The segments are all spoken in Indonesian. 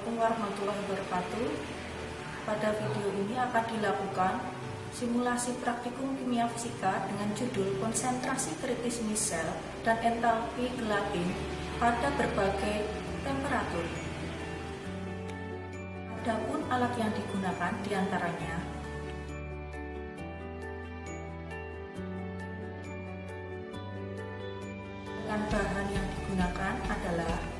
Assalamualaikum warahmatullahi wabarakatuh. Pada video ini akan dilakukan simulasi praktikum kimia fisika dengan judul konsentrasi kritis misel dan entalpi gelatin pada berbagai temperatur. Adapun alat yang digunakan diantaranya dengan bahan yang digunakan adalah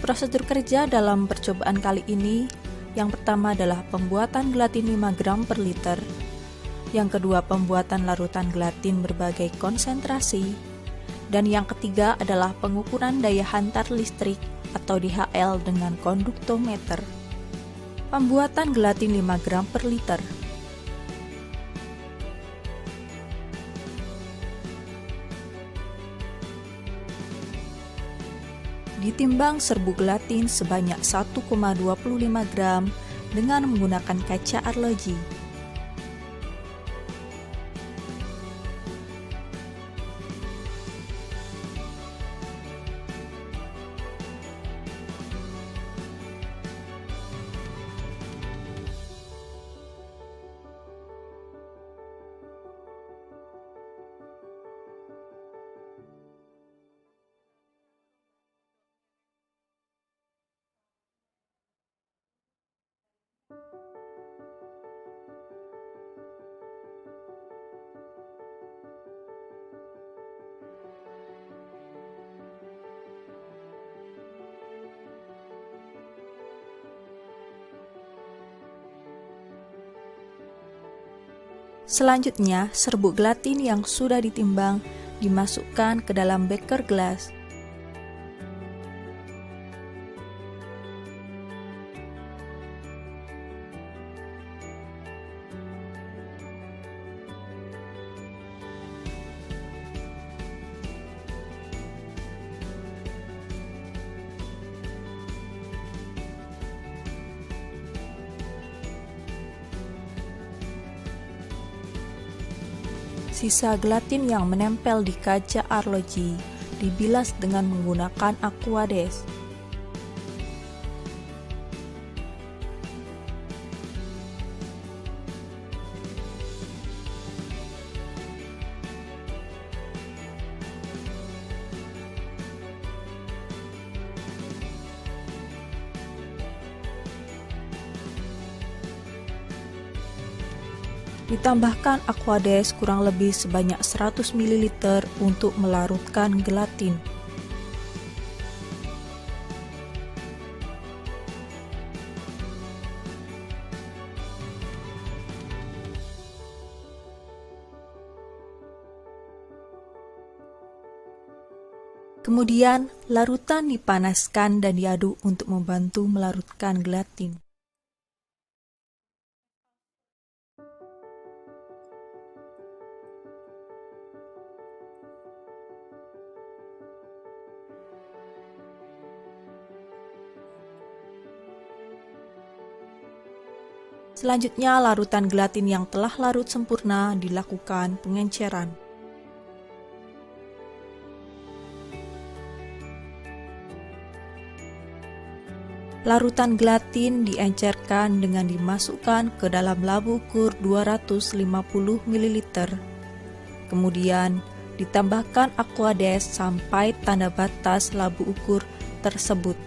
prosedur kerja dalam percobaan kali ini. Yang pertama adalah pembuatan gelatin 5 gram per liter. Yang kedua pembuatan larutan gelatin berbagai konsentrasi. Dan yang ketiga adalah pengukuran daya hantar listrik atau DHL dengan konduktometer. Pembuatan gelatin 5 gram per liter. Ditimbang serbuk gelatin sebanyak 1,25 gram dengan menggunakan kaca arloji. Selanjutnya, serbuk gelatin yang sudah ditimbang dimasukkan ke dalam beker gelas. Sisa gelatin yang menempel di kaca arloji dibilas dengan menggunakan aquades. Ditambahkan aquades kurang lebih sebanyak 100 ml untuk melarutkan gelatin. Kemudian, larutan dipanaskan dan diaduk untuk membantu melarutkan gelatin. Selanjutnya, larutan gelatin yang telah larut sempurna dilakukan pengenceran. Larutan gelatin diencerkan dengan dimasukkan ke dalam labu ukur 250 ml. Kemudian, ditambahkan aquades sampai tanda batas labu ukur tersebut.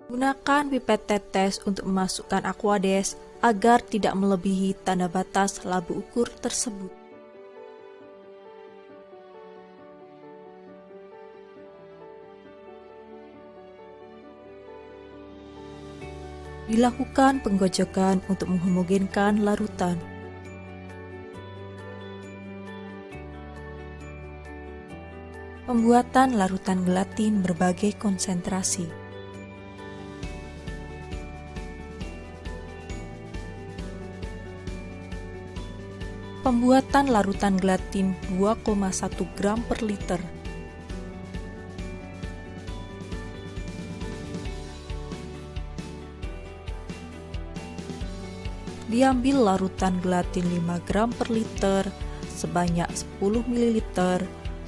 Gunakan pipet tetes untuk memasukkan Aquades agar tidak melebihi tanda batas labu ukur tersebut. Dilakukan penggojokan untuk menghomogenkan larutan. Pembuatan larutan gelatin berbagai konsentrasi. Pembuatan larutan gelatin 2,1 gram per liter. Diambil larutan gelatin 5 gram per liter sebanyak 10 ml,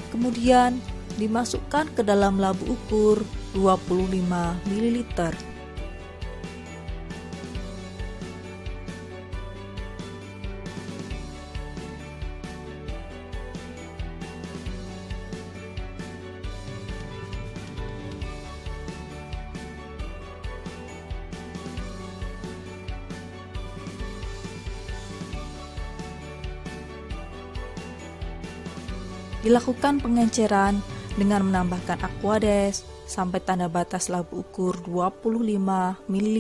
kemudian dimasukkan ke dalam labu ukur 25 ml. Dilakukan pengenceran dengan menambahkan Aquades sampai tanda batas labu ukur 25 ml.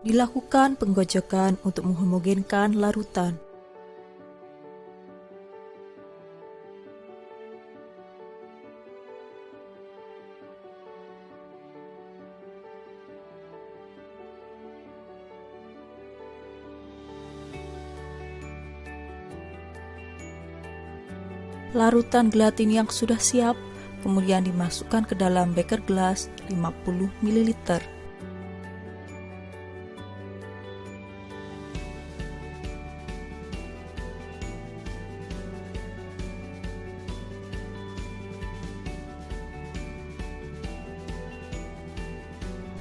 Dilakukan penggojokan untuk menghomogenkan larutan. Larutan gelatin yang sudah siap kemudian dimasukkan ke dalam beker gelas 50 ml.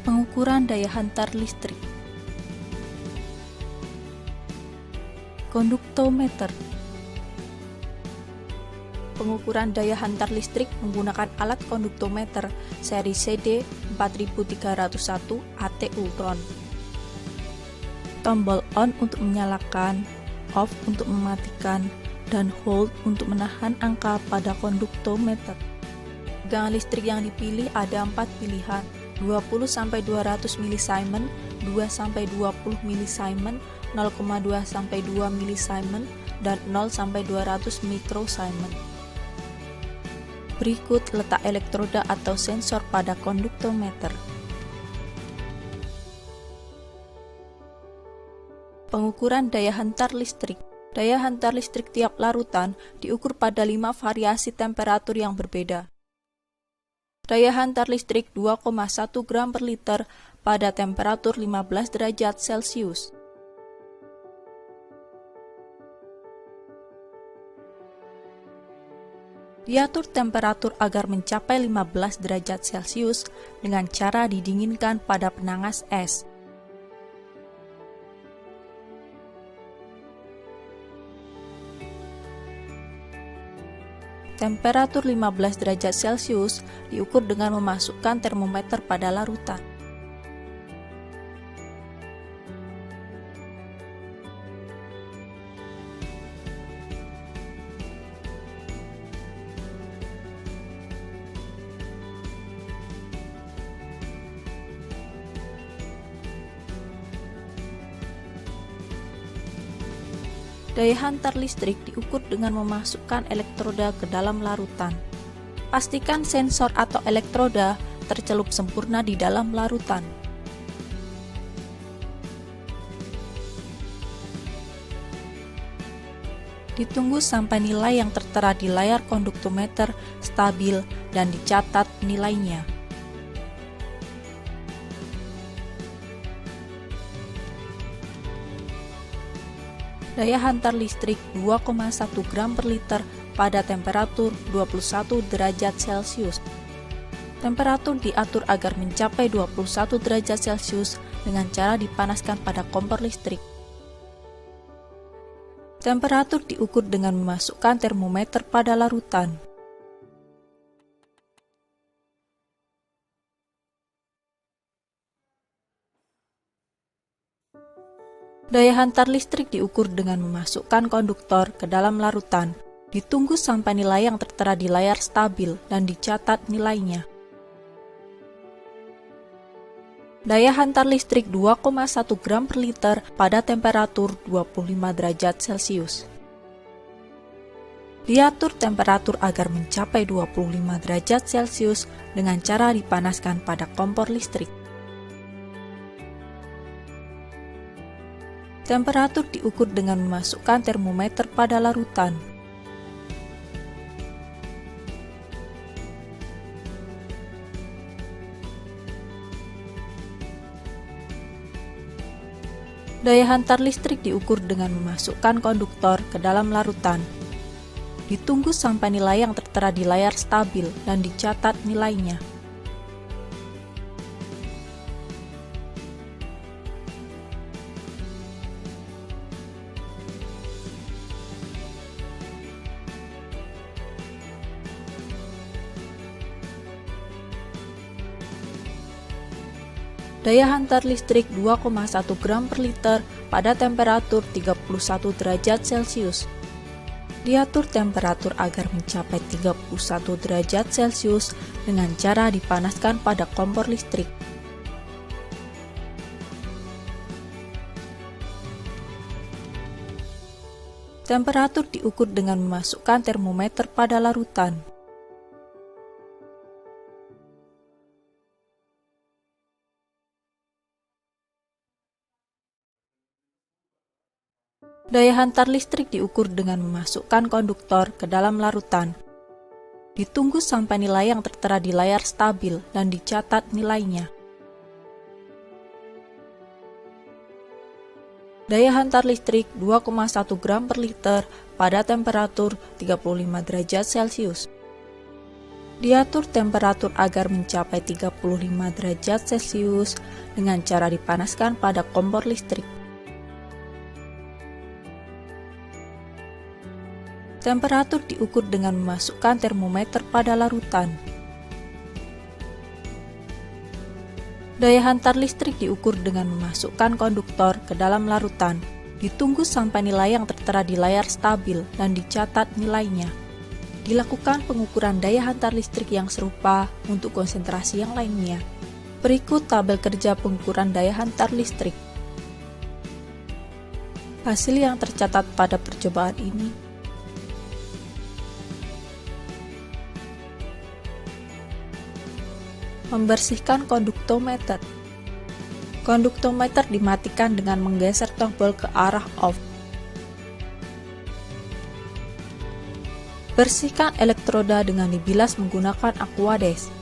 Pengukuran daya hantar listrik. Konduktometer. Pengukuran daya hantar listrik menggunakan alat konduktometer seri CD 4301 ATU RON. Tombol on untuk menyalakan, off untuk mematikan, dan hold untuk menahan angka pada konduktometer. Tegangan listrik yang dipilih ada 4 pilihan, 20-200 mS, 2-20 mS, 0,2-2 mS, dan 0-200 mikrosiemens. Berikut letak elektroda atau sensor pada konduktometer. Pengukuran daya hantar listrik. Daya hantar listrik tiap larutan diukur pada 5 variasi temperatur yang berbeda. Daya hantar listrik 2,1 gram per liter pada temperatur 15 derajat Celcius. Diatur temperatur agar mencapai 15 derajat Celcius dengan cara didinginkan pada penangas es. Temperatur 15 derajat Celcius diukur dengan memasukkan termometer pada larutan. Daya hantar listrik diukur dengan memasukkan elektroda ke dalam larutan. Pastikan sensor atau elektroda tercelup sempurna di dalam larutan. Ditunggu sampai nilai yang tertera di layar konduktometer stabil dan dicatat nilainya. Daya hantar listrik 2,1 gram per liter pada temperatur 21 derajat Celcius. Temperatur diatur agar mencapai 21 derajat Celcius dengan cara dipanaskan pada kompor listrik. Temperatur diukur dengan memasukkan termometer pada larutan. Daya hantar listrik diukur dengan memasukkan konduktor ke dalam larutan. Ditunggu sampai nilai yang tertera di layar stabil dan dicatat nilainya. Daya hantar listrik 2,1 gram per liter pada temperatur 25 derajat Celcius. Diatur temperatur agar mencapai 25 derajat Celcius dengan cara dipanaskan pada kompor listrik. Temperatur diukur dengan memasukkan termometer pada larutan. Daya hantar listrik diukur dengan memasukkan konduktor ke dalam larutan. Ditunggu sampai nilai yang tertera di layar stabil dan dicatat nilainya. Daya hantar listrik 2,1 gram per liter pada temperatur 31 derajat Celcius. Diatur temperatur agar mencapai 31 derajat Celcius dengan cara dipanaskan pada kompor listrik. Temperatur diukur dengan memasukkan termometer pada larutan. Daya hantar listrik diukur dengan memasukkan konduktor ke dalam larutan. Ditunggu sampai nilai yang tertera di layar stabil dan dicatat nilainya. Daya hantar listrik 2,1 gram per liter pada temperatur 35 derajat Celcius. Diatur temperatur agar mencapai 35 derajat Celcius dengan cara dipanaskan pada kompor listrik. Temperatur diukur dengan memasukkan termometer pada larutan. Daya hantar listrik diukur dengan memasukkan konduktor ke dalam larutan. Ditunggu sampai nilai yang tertera di layar stabil dan dicatat nilainya. Dilakukan pengukuran daya hantar listrik yang serupa untuk konsentrasi yang lainnya. Berikut tabel kerja pengukuran daya hantar listrik. Hasil yang tercatat pada percobaan ini. Membersihkan konduktometer. Konduktometer dimatikan dengan menggeser tombol ke arah off. Bersihkan elektroda dengan dibilas menggunakan Aquades.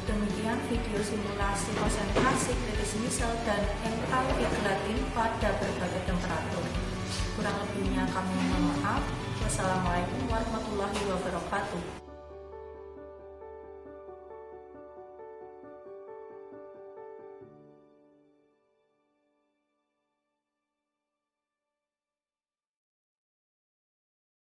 Demikian video simulasi konsentrasi kritis misal dan entalpi gelatin pada berbagai temperatur. Kurang lebihnya kami mohon maaf. Wassalamualaikum warahmatullahi wabarakatuh.